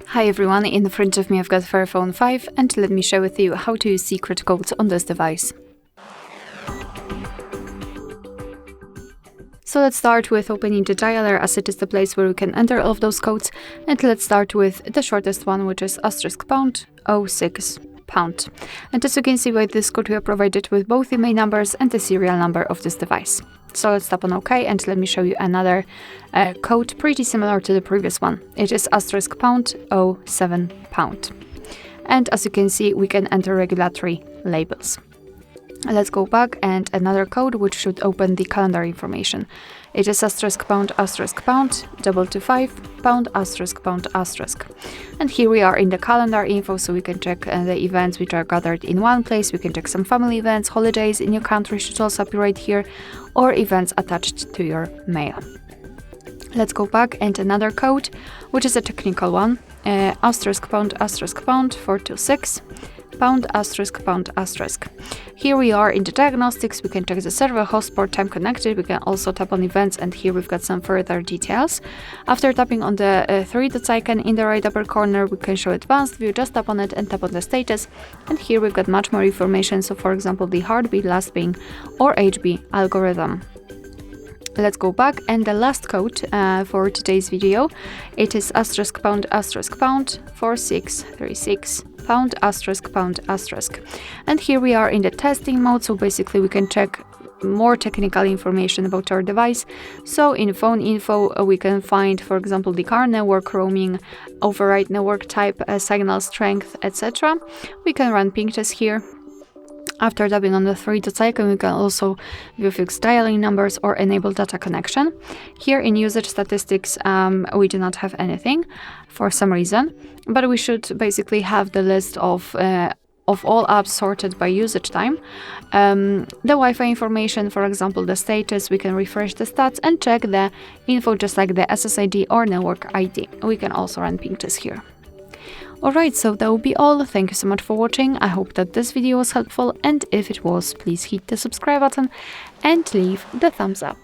Hi everyone, in front of me I've got FAIRPHONE 5 and let me share with you how to use secret codes on this device. So let's start with opening the dialer, as it is the place where we can enter all of those codes, and let's start with the shortest one, which is *#06#. And as you can see by this code, we are provided with both the main numbers and the serial number of this device. So let's tap on OK and let me show you another code pretty similar to the previous one. It is *#07#. And as you can see, we can enter regulatory labels. Let's go back, and another code which should open the calendar information. It is *##225#*##*#. And here we are in the calendar info, so we can check the events which are gathered in one place. We can check some family events, holidays in your country should also appear right here, or events attached to your mail. Let's go back, and another code, which is a technical one, *##426##. Here we are in the diagnostics. We can check the server, host port, time connected. We can also tap on events, and here we've got some further details. After tapping on the three dots icon in the right upper corner, we can show advanced view. Just tap on it and tap on the status, and here we've got much more information. So for example, the heartbeat, last being, or HB algorithm. Let's go back, and the last code for today's video, it is *##4636##. And here we are in the testing mode, so basically we can check more technical information about our device. So in phone info, we can find, for example, the car network, roaming, override network type, signal strength, etc. We can run ping test here. After tapping on the three dots icon, we can also view fixed dialing numbers or enable data connection. Here in usage statistics, we do not have anything for some reason, but we should basically have the list of all apps sorted by usage time. The Wi-Fi information, for example, the status, we can refresh the stats and check the info just like the SSID or network ID. We can also run ping test here. Alright, so that will be all. Thank you so much for watching. I hope that this video was helpful, and if it was, please hit the subscribe button and leave the thumbs up.